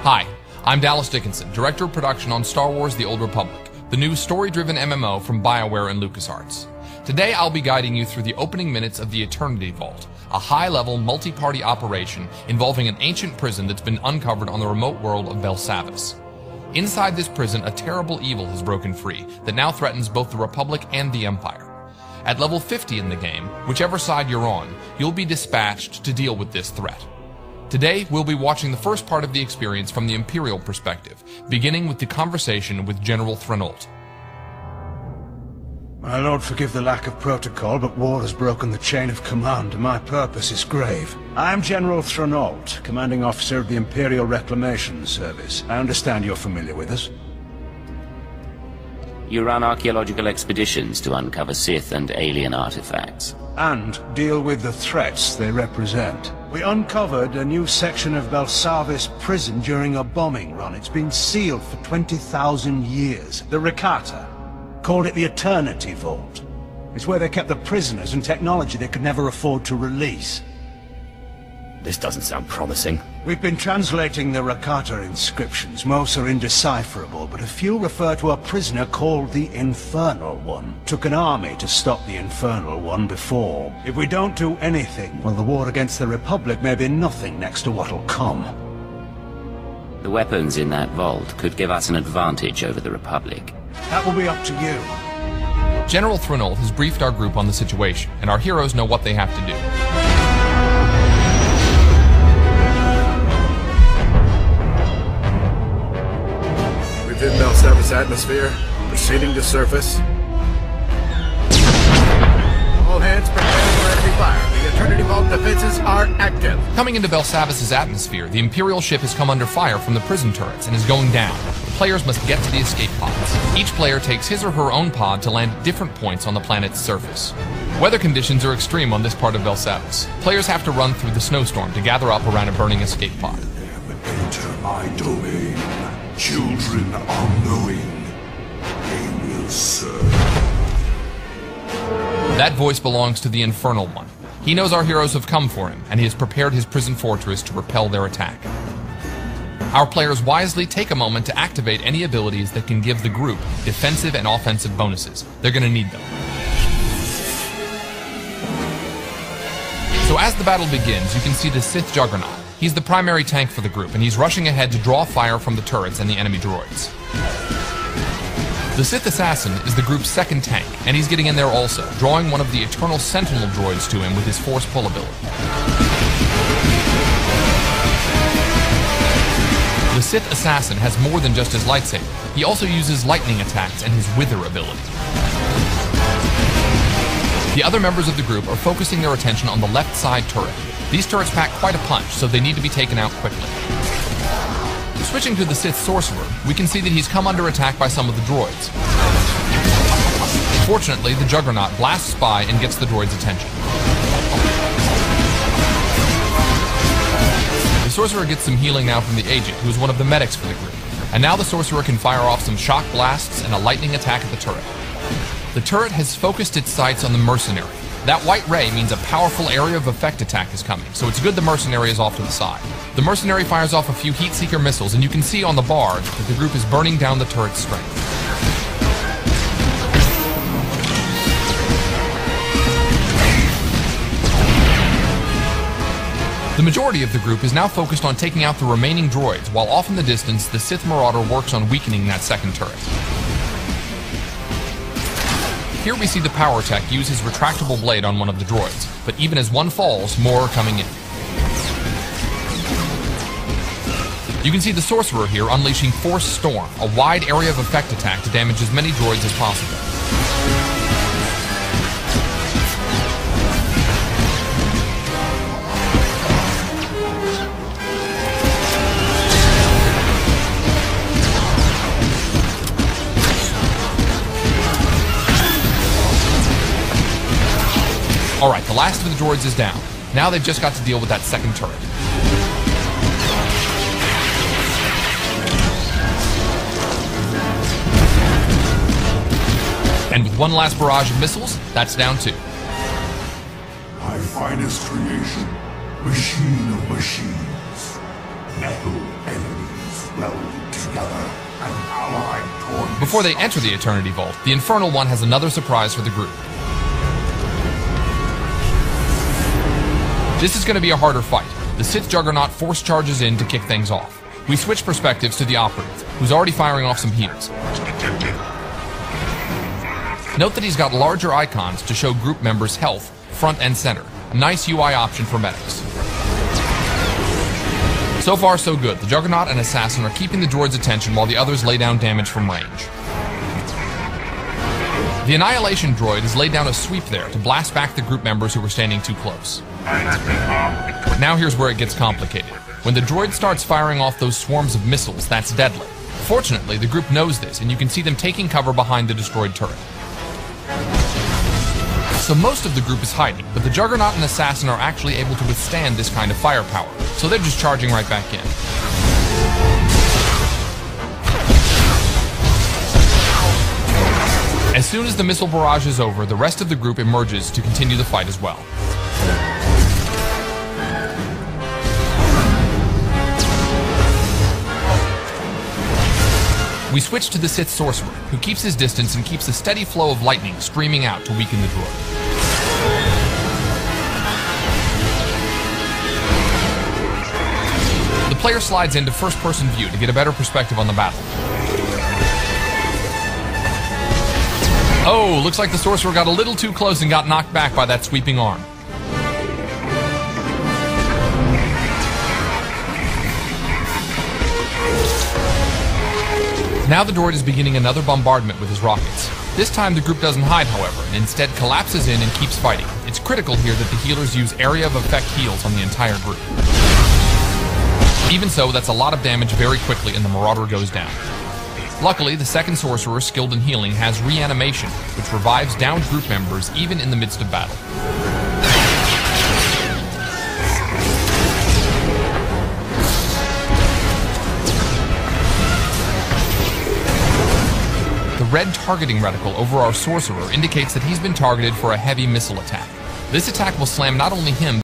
Hi, I'm Dallas Dickinson, Director of Production on Star Wars The Old Republic, the new story-driven MMO from BioWare and LucasArts. Today I'll be guiding you through the opening minutes of the Eternity Vault, a high-level, multi-party operation involving an ancient prison that's been uncovered on the remote world of Belsavis. Inside this prison, a terrible evil has broken free that now threatens both the Republic and the Empire. At level 50 in the game, whichever side you're on, you'll be dispatched to deal with this threat. Today, we'll be watching the first part of the experience from the Imperial perspective, beginning with the conversation with General Threnault. My lord, forgive the lack of protocol, but war has broken the chain of command, and my purpose is grave. I am General Threnault, commanding officer of the Imperial Reclamation Service. I understand you're familiar with us. You run archaeological expeditions to uncover Sith and alien artifacts. And deal with the threats they represent. We uncovered a new section of Belsavis prison during a bombing run. It's been sealed for 20,000 years. The Rakata called it the Eternity Vault. It's where they kept the prisoners and technology they could never afford to release. This doesn't sound promising. We've been translating the Rakata inscriptions. Most are indecipherable, but a few refer to a prisoner called the Infernal One. Took an army to stop the Infernal One before. If we don't do anything, well, the war against the Republic may be nothing next to what'll come. The weapons in that vault could give us an advantage over the Republic. That will be up to you. General Threnault has briefed our group on the situation, and our heroes know what they have to do. Within Belsavis atmosphere, proceeding to surface. All hands prepare for enemy fire. The Eternity Vault defenses are active. Coming into Belsavis' atmosphere, the Imperial ship has come under fire from the prison turrets and is going down. The players must get to the escape pods. Each player takes his or her own pod to land at different points on the planet's surface. Weather conditions are extreme on this part of Belsavis. Players have to run through the snowstorm to gather up around a burning escape pod. Enter my domain. Children unknowing, they will serve. That voice belongs to the Infernal One. He knows our heroes have come for him, and he has prepared his prison fortress to repel their attack. Our players wisely take a moment to activate any abilities that can give the group defensive and offensive bonuses. They're going to need them. So as the battle begins, you can see the Sith Juggernaut. He's the primary tank for the group, and he's rushing ahead to draw fire from the turrets and the enemy droids. The Sith Assassin is the group's second tank, and he's getting in there also, drawing one of the Eternal Sentinel droids to him with his Force Pull ability. The Sith Assassin has more than just his lightsaber. He also uses lightning attacks and his Wither ability. The other members of the group are focusing their attention on the left side turret. These turrets pack quite a punch, so they need to be taken out quickly. Switching to the Sith Sorcerer, we can see that he's come under attack by some of the droids. Fortunately, the Juggernaut blasts by and gets the droid's attention. The Sorcerer gets some healing now from the Agent, who is one of the medics for the group. And now the Sorcerer can fire off some shock blasts and a lightning attack at the turret. The turret has focused its sights on the Mercenary. That white ray means a powerful area of effect attack is coming, so it's good the Mercenary is off to the side. The Mercenary fires off a few Heatseeker missiles, and you can see on the bar that the group is burning down the turret's strength. The majority of the group is now focused on taking out the remaining droids, while off in the distance, the Sith Marauder works on weakening that second turret. Here we see the Power Tech use his retractable blade on one of the droids, but even as one falls, more are coming in. You can see the Sorcerer here unleashing Force Storm, a wide area of effect attack to damage as many droids as possible. Alright, the last of the droids is down. Now they've just got to deal with that second turret. And with one last barrage of missiles, that's down too. My finest creation, machine of machines, metal enemies. welded together, an allied toward Before they enter the Eternity Vault, the Infernal One has another surprise for the group. This is going to be a harder fight. The Sith Juggernaut force charges in to kick things off. We switch perspectives to the Operative, who's already firing off some heals. Note that he's got larger icons to show group members' health, front and center. Nice UI option for medics. So far, so good. The Juggernaut and Assassin are keeping the droid's attention while the others lay down damage from range. The Annihilation droid has laid down a sweep there to blast back the group members who were standing too close. Now here's where it gets complicated. When the droid starts firing off those swarms of missiles, that's deadly. Fortunately, the group knows this, and you can see them taking cover behind the destroyed turret. So most of the group is hiding, but the Juggernaut and Assassin are actually able to withstand this kind of firepower, so they're just charging right back in. As soon as the missile barrage is over, the rest of the group emerges to continue the fight as well. We switch to the Sith Sorcerer, who keeps his distance and keeps a steady flow of lightning streaming out to weaken the droid. The player slides into first-person view to get a better perspective on the battle. Oh, looks like the Sorcerer got a little too close and got knocked back by that sweeping arm. Now the droid is beginning another bombardment with his rockets. This time the group doesn't hide, however, and instead collapses in and keeps fighting. It's critical here that the healers use area of effect heals on the entire group. Even so, that's a lot of damage very quickly and the Marauder goes down. Luckily, the second Sorcerer, skilled in healing, has reanimation, which revives downed group members even in the midst of battle. The red targeting reticle over our Sorcerer indicates that he's been targeted for a heavy missile attack. This attack will slam not only him,